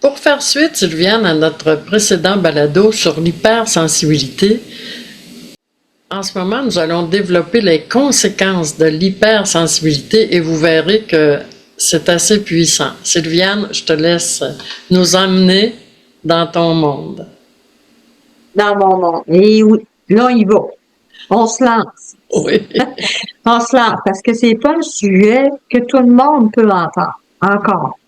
Pour faire suite, Sylviane, à notre précédent balado sur l'hypersensibilité, en ce moment, nous allons développer les conséquences de l'hypersensibilité et vous verrez que c'est assez puissant. Sylviane, je te laisse nous emmener dans ton monde. Dans mon monde. Et oui, là, il va. On se lance. Oui. On se lance parce que c'est pas un sujet que tout le monde peut entendre. Encore.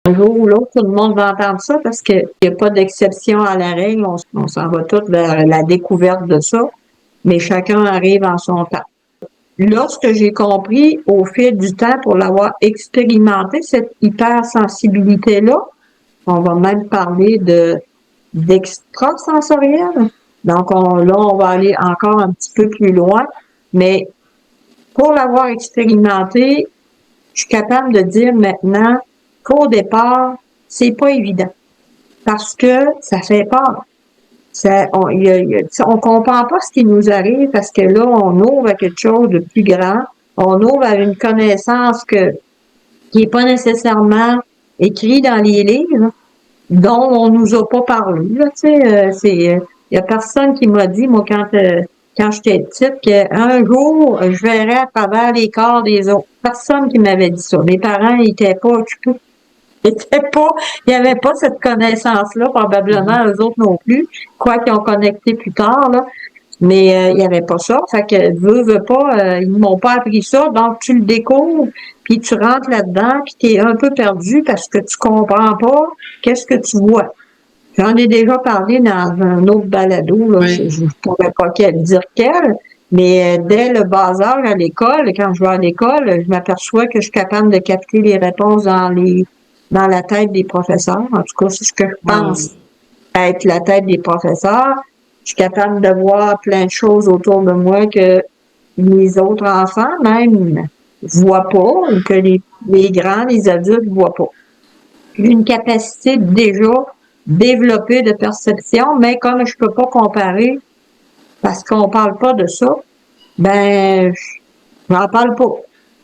Un jour ou l'autre, tout le monde va entendre ça parce qu'il n'y a pas d'exception à la règle. On s'en va tous vers la découverte de ça. Mais chacun arrive en son temps. Là, ce que j'ai compris au fil du temps pour l'avoir expérimenté, cette hypersensibilité-là, on va même parler d'extrasensoriel. Donc, là, on va aller encore un petit peu plus loin. Mais pour l'avoir expérimenté, je suis capable de dire maintenant qu'au départ, c'est pas évident. Parce que ça fait peur. On comprend pas ce qui nous arrive parce que là, on ouvre à quelque chose de plus grand. On ouvre à une connaissance qui est pas nécessairement écrite dans les livres, dont on nous a pas parlé. Là, il y a personne qui m'a dit, moi, quand j'étais petite, qu'un jour, je verrais à travers les corps des autres. Personne qui m'avait dit ça. Mes parents n'étaient pas occupés. Il n'y avait pas cette connaissance-là, probablement eux autres non plus, quoi qu'ils ont connecté plus tard, là. Mais il n'y avait pas ça. Fait que veux pas, ils m'ont pas appris ça. Donc tu le découvres, puis tu rentres là-dedans, puis tu es un peu perdu parce que tu comprends pas qu'est-ce que tu vois. J'en ai déjà parlé dans un autre balado, là, Oui. je ne pourrais pas dire quel, mais dès le bas âge à l'école, quand je vais à l'école, je m'aperçois que je suis capable de capter les réponses dans la tête des professeurs. En tout cas, c'est ce que je pense être la tête des professeurs. Je suis capable de voir plein de choses autour de moi que les autres enfants même voient pas, ou que les grands, les adultes voient pas. J'ai une capacité déjà développée de perception, mais comme je peux pas comparer, parce qu'on parle pas de ça, ben, j'en parle pas.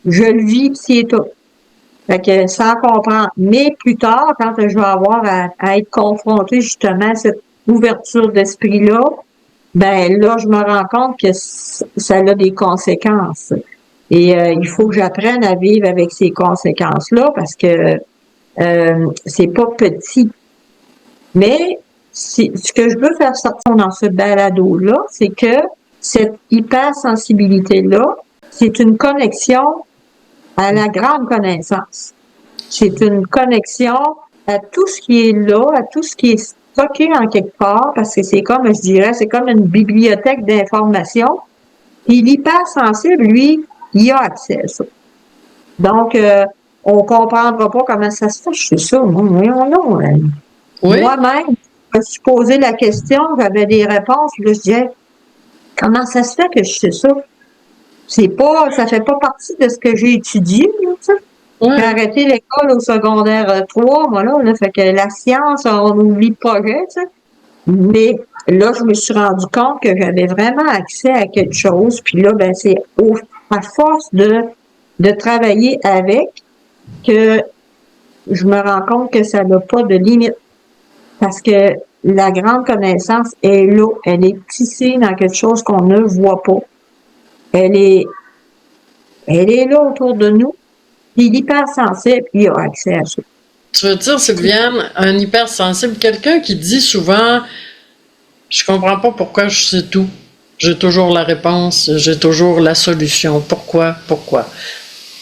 Je le vis, pis c'est tout. Fait que sans comprendre. Mais plus tard, quand je vais avoir à être confrontée justement à cette ouverture d'esprit-là, ben là, je me rends compte que ça a des conséquences. Et il faut que j'apprenne à vivre avec ces conséquences-là parce que c'est pas petit. Mais ce que je veux faire sortir dans ce balado-là, c'est que cette hypersensibilité-là, c'est une connexion à la grande connaissance. C'est une connexion à tout ce qui est là, à tout ce qui est stocké en quelque part, parce que c'est comme, je dirais, c'est comme une bibliothèque d'informations. Puis l'hypersensible, lui, il a accès à ça. Donc, on comprendra pas comment ça se fait. Je sais ça, moi, non. Oui. Moi-même, je me suis posé la question, j'avais des réponses, puis là, je disais, comment ça se fait que je sais ça? Ça fait pas partie de ce que j'ai étudié, là, ça. J'ai arrêté l'école au secondaire 3, moi, là, fait que la science, on oublie pas, tu sais. Mais là, je me suis rendu compte que j'avais vraiment accès à quelque chose, puis là, ben, c'est à force de travailler avec que je me rends compte que ça n'a pas de limite. Parce que la grande connaissance est là, elle est tissée dans quelque chose qu'on ne voit pas. Elle est là autour de nous. Puis l'hypersensible, il a accès à ça. Tu veux dire, Sylviane, un hypersensible, quelqu'un qui dit souvent « Je comprends pas pourquoi je sais tout. J'ai toujours la réponse, j'ai toujours la solution. Pourquoi? Pourquoi? »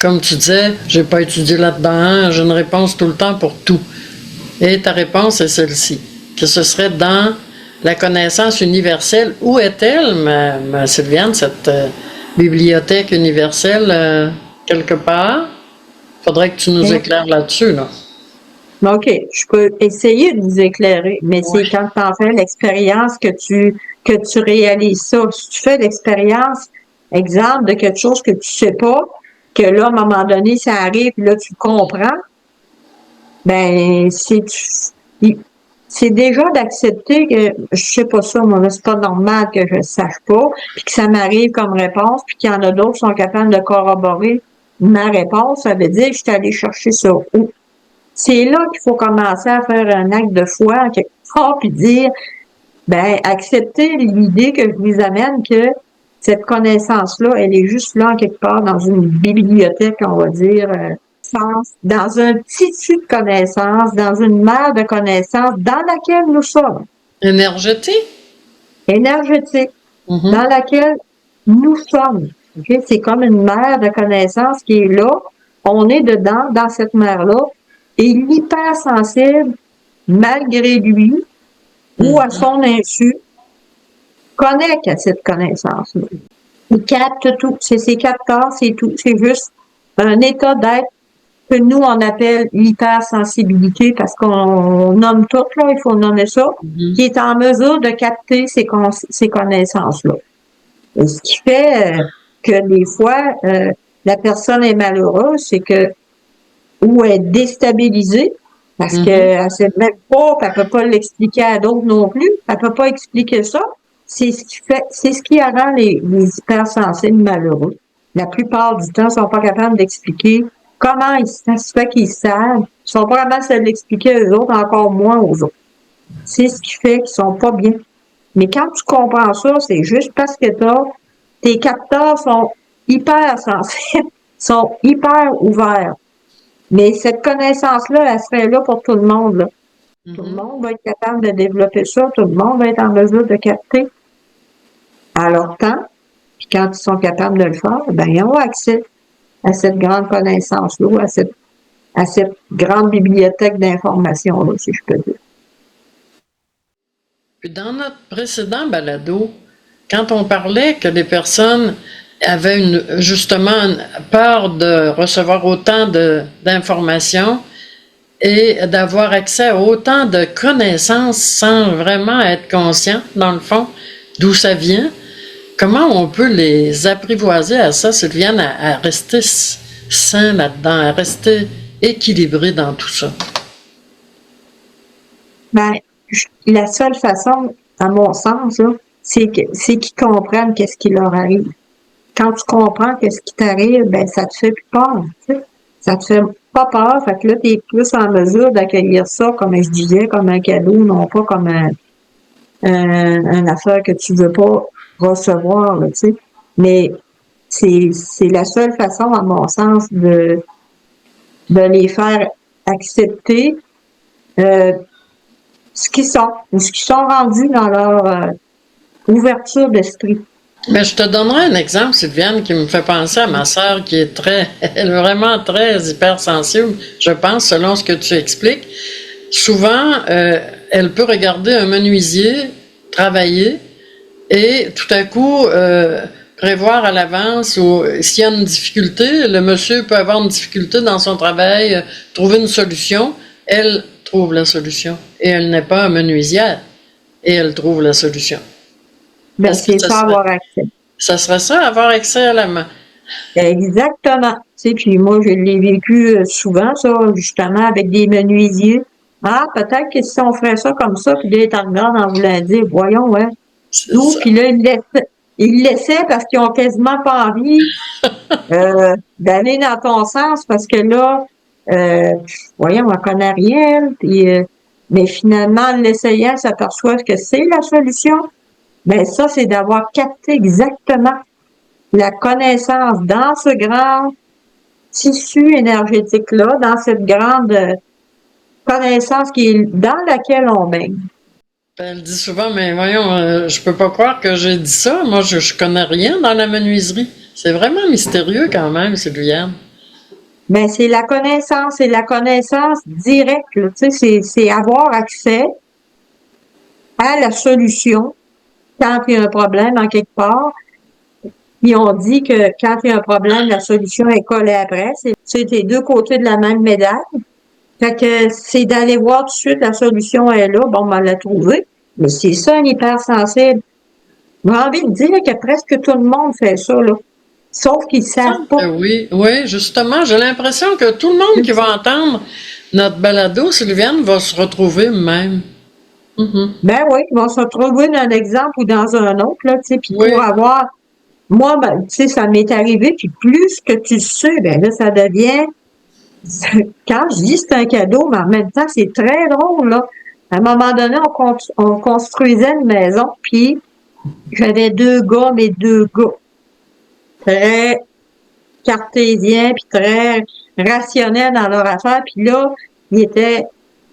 Comme tu disais, j'ai pas étudié là-dedans, j'ai une réponse tout le temps pour tout. Et ta réponse est celle-ci, que ce serait dans la connaissance universelle. Où est-elle, ma Sylviane, cette bibliothèque universelle, quelque part? Faudrait que tu nous éclaires là-dessus, là. OK, je peux essayer de vous éclairer, mais c'est quand tu en fais l'expérience que tu réalises ça. Si tu fais l'expérience, exemple, de quelque chose que tu sais pas, que là, à un moment donné, ça arrive, puis là, tu comprends, ben, c'est déjà d'accepter que je sais pas ça, moi, là, c'est pas normal que je sache pas, puis que ça m'arrive comme réponse, puis qu'il y en a d'autres qui sont capables de corroborer ma réponse. Ça veut dire que je suis allée chercher ça où? c'est là qu'il faut commencer à faire un acte de foi, quelque part, puis dire, ben, accepter l'idée que je vous amène que cette connaissance-là, elle est juste là, en quelque part, dans une bibliothèque, on va dire, dans un tissu de connaissances, dans une mer de connaissances dans laquelle nous sommes. Énergétique? Énergétique, Mhm. dans laquelle nous sommes. Okay? C'est comme une mer de connaissances qui est là. On est dedans, dans cette mer-là, et l'hypersensible, malgré lui, ou à son insu, connecte à cette connaissance-là. Il capte tout. C'est ses capteurs, c'est tout. C'est juste un état d'être que nous, on appelle l'hypersensibilité parce qu'on nomme tout, là, il faut nommer ça, qui est en mesure de capter ces connaissances-là. Et ce qui fait que des fois, la personne est malheureuse, c'est que ou est déstabilisée parce qu'elle sait même pas, puis elle peut pas l'expliquer à d'autres non plus, elle peut pas expliquer ça. C'est ce qui rend les hypersensibles malheureux. La plupart du temps, ils sont pas capables d'expliquer comment ça se fait qu'ils savent. Ils sont pas capables de l'expliquer aux autres, encore moins aux autres. C'est ce qui fait qu'ils sont pas bien. Mais quand tu comprends ça, c'est juste parce que tes capteurs sont hyper sensibles, sont hyper ouverts. Mais cette connaissance-là, elle serait là pour tout le monde. Là. Tout le monde va être capable de développer ça, tout le monde va être en mesure de capter à leur temps. Puis quand ils sont capables de le faire, ben ils ont accès à cette grande connaissance-là, à cette grande bibliothèque d'informations-là, si je peux dire. Puis dans notre précédent balado, quand on parlait que les personnes avaient justement peur de recevoir autant d'informations et d'avoir accès à autant de connaissances sans vraiment être conscient, dans le fond, d'où ça vient, comment on peut les apprivoiser à ça, Sylviane, à rester sain là-dedans, à rester équilibré dans tout ça? Ben, la seule façon, à mon sens, c'est qu'ils comprennent qu'est-ce qui leur arrive. Quand tu comprends qu'est-ce qui t'arrive, ben ça te fait plus peur. Tu sais? Ça te fait pas peur, fait que là, tu es plus en mesure d'accueillir ça, comme je disais, comme un cadeau, non pas comme un affaire que tu veux pas recevoir, là, tu sais. Mais c'est la seule façon, à mon sens, de les faire accepter ce qu'ils sont, ou ce qu'ils sont rendus dans leur ouverture d'esprit. Mais je te donnerai un exemple, Sylviane, qui me fait penser à ma sœur qui est elle est vraiment très hypersensible, je pense, selon ce que tu expliques. Souvent, elle peut regarder un menuisier travailler et tout à coup prévoir à l'avance ou s'il y a une difficulté, le monsieur peut avoir une difficulté dans son travail, trouver une solution, elle trouve la solution et elle n'est pas menuisière et elle trouve la solution. Ben, c'est ça, avoir accès. Ça serait ça, avoir accès à la main. Exactement. Tu sais, puis moi, je l'ai vécu souvent, ça, justement, avec des menuisiers. Ah, peut-être que si on ferait ça comme ça, puis là, ils t'en regardent en voulant dire, voyons, ouais. Puis là, ils laissaient parce qu'ils ont quasiment pas envie d'aller dans ton sens, parce que là, voyons, on connaît rien, puis mais finalement, en l'essayant, s'aperçoivent que c'est la solution. Ben ça, c'est d'avoir capté exactement la connaissance dans ce grand tissu énergétique-là, dans cette grande connaissance qui est dans laquelle on baigne. Elle dit souvent, mais voyons, je peux pas croire que j'ai dit ça. Moi, je connais rien dans la menuiserie. C'est vraiment mystérieux quand même, Sylviane. Ben, c'est la connaissance directe, là. Tu sais, c'est avoir accès à la solution quand il y a un problème en quelque part. Puis on dit que quand il y a un problème, la solution est collée après. C'est les deux côtés de la même médaille. Fait que c'est d'aller voir tout de suite la solution est là. Bon, on l'a trouvée. Mais c'est ça, un hypersensible. J'ai envie de dire que presque tout le monde fait ça, là. Sauf qu'ils savent pas. Oui, justement, j'ai l'impression que tout le monde qui va entendre notre balado, Sylviane, va se retrouver même. Ben oui, ils vont se retrouver dans un exemple ou dans un autre, là, tu sais, puis pour avoir... Moi, ben, tu sais, ça m'est arrivé, puis plus que tu sais, ben là, ça devient quand je dis c'est un cadeau, mais en même temps, c'est très drôle, là. À un moment donné, on construisait une maison, puis j'avais 2 gars, mes 2 gars, très cartésiens, puis très rationnels dans leur affaire, puis là, ils étaient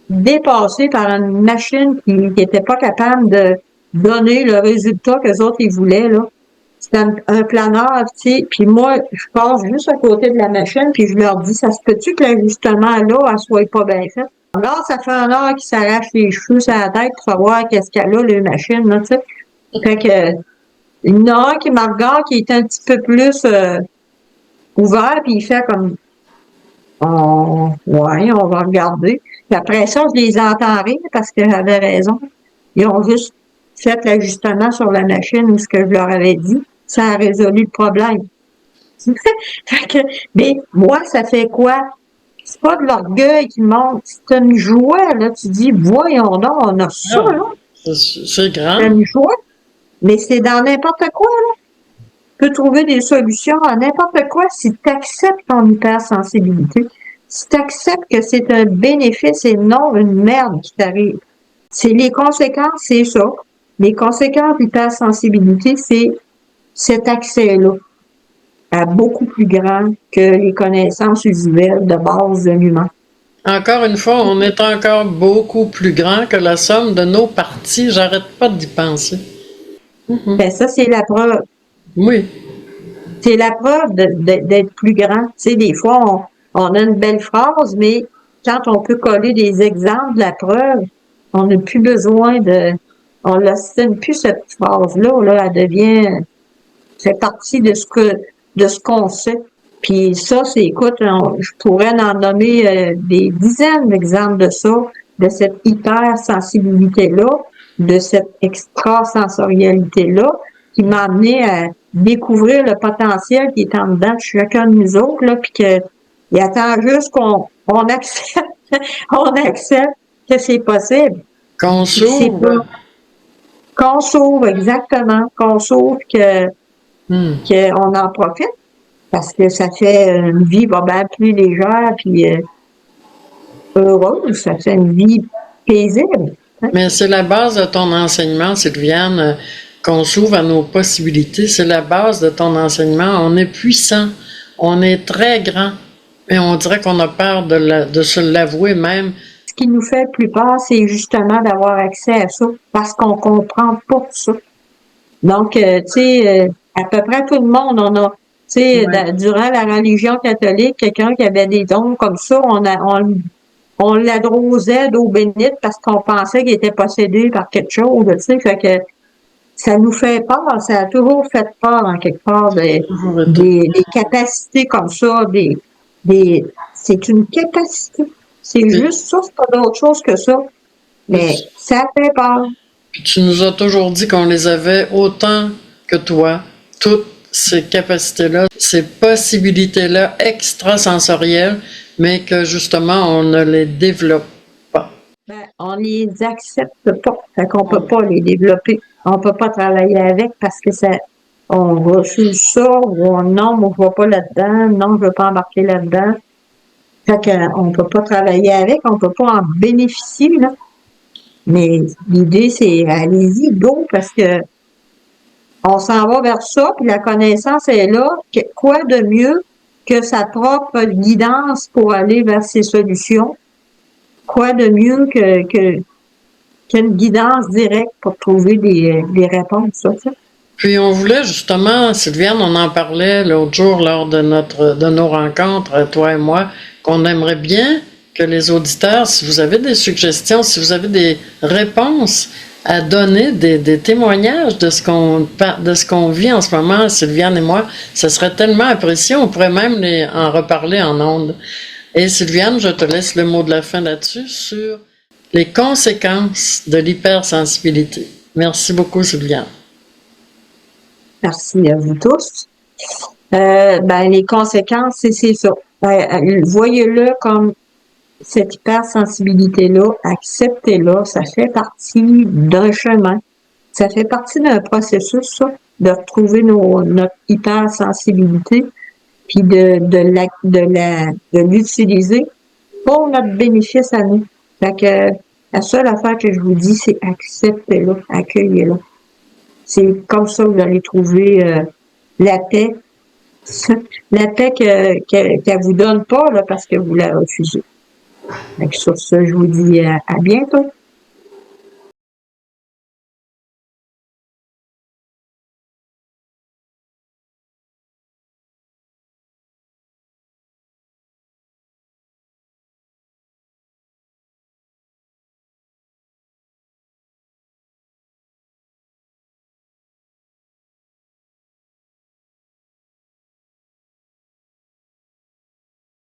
dépassés par une machine qui n'était pas capable de donner le résultat que les autres ils voulaient, là. C'était un planeur, tu sais, puis moi, je passe juste à côté de la machine, puis je leur dis, ça se peut-tu que l'ajustement là, elle soit pas bien fait? Alors, ça fait 1 heure qu'ils s'arrachent les cheveux sur la tête pour savoir qu'est-ce qu'elle a, les machines, là, tu sais. Fait que, il y en a un qui me regarde, qui est un petit peu plus ouvert, puis il fait comme, ouais, on va regarder. Puis après ça, je les entends rire parce que j'avais raison. Ils ont juste fait l'ajustement sur la machine ou ce que je leur avais dit. Ça a résolu le problème. Fait que, mais moi, ça fait quoi? C'est pas de l'orgueil qui monte, c'est une joie, là. Tu dis, voyons donc, on a ça, Ah, là. c'est grand. C'est une joie. Mais c'est dans n'importe quoi, là. Tu peux trouver des solutions à n'importe quoi si tu acceptes ton hypersensibilité. Si tu acceptes que c'est un bénéfice et non une merde qui t'arrive. C'est les conséquences, c'est ça. Les conséquences de l'hypersensibilité, c'est cet accès-là à beaucoup plus grand que les connaissances usuelles de base de l'humain. Encore une fois, on est encore beaucoup plus grand que la somme de nos parties. J'arrête pas d'y penser. Ben ça, c'est la preuve. Oui. C'est la preuve d'être plus grand. Tu sais, des fois, on a une belle phrase, mais quand on peut coller des exemples de la preuve, on n'a plus besoin on l'ostine plus cette phrase-là, là, elle fait partie de ce qu'on sait. Puis ça, c'est, écoute, je pourrais en nommer des dizaines d'exemples de ça, de cette hypersensibilité-là, de cette extrasensorialité-là, qui m'a amené à découvrir le potentiel qui est en dedans de chacun de nous autres, là, puis il attend juste qu'on accepte, on accepte que c'est possible. Qu'on s'ouvre. Qu'on s'ouvre, exactement, qu'on s'ouvre, qu'on en profite, parce que ça fait une vie bien plus légère, puis heureuse, ça fait une vie paisible. Hein? Mais c'est la base de ton enseignement, Sylviane, qu'on s'ouvre à nos possibilités. C'est la base de ton enseignement. On est puissant, on est très grand, et on dirait qu'on a peur de se l'avouer même. Ce qui nous fait le plus peur, c'est justement d'avoir accès à ça, parce qu'on comprend pas ça. Donc, tu sais, à peu près tout le monde, on a, tu sais, durant la religion catholique, quelqu'un qui avait des dons comme ça, on l'adrosait d'eau bénite parce qu'on pensait qu'il était possédé par quelque chose, tu sais, fait que ça nous fait peur, ça a toujours fait peur en quelque part, des capacités comme ça, c'est une capacité. C'est juste ça, c'est pas d'autre chose que ça. Mais ça fait peur. Puis tu nous as toujours dit qu'on les avait autant que toi, toutes ces capacités-là, ces possibilités-là extrasensorielles, mais que justement, on ne les développe pas. Ben, on les accepte pas. Fait qu'on peut pas les développer. On peut pas travailler avec parce que on refuse ça, ou non, on ne va pas là-dedans, non, je veux pas embarquer là-dedans. Fait qu'on peut pas travailler avec, on peut pas en bénéficier, là. Mais l'idée, c'est allez-y, go, parce que on s'en va vers ça, puis la connaissance est là. Quoi de mieux que sa propre guidance pour aller vers ses solutions? Quoi de mieux qu'une guidance directe pour trouver des réponses, ça? Puis on voulait justement, Sylviane, on en parlait l'autre jour lors de nos rencontres, toi et moi, qu'on aimerait bien que les auditeurs, si vous avez des suggestions, si vous avez des réponses à donner, des témoignages de ce qu'on vit en ce moment, Sylviane et moi, ça serait tellement apprécié, on pourrait même en reparler en ondes. Et Sylviane, je te laisse le mot de la fin là-dessus, sur les conséquences de l'hypersensibilité. Merci beaucoup, Sylviane. Merci à vous tous. Les conséquences, c'est ça. Voyez-le comme cette hypersensibilité-là, acceptez-la, ça fait partie d'un chemin. Ça fait partie d'un processus, ça, de retrouver notre hypersensibilité. puis de l'utiliser pour notre bénéfice à nous. Fait que la seule affaire que je vous dis, c'est acceptez-le, accueillez-le. C'est comme ça que vous allez trouver la paix. La paix qu'elle vous donne pas là, parce que vous la refusez. Fait que sur ça, je vous dis à bientôt.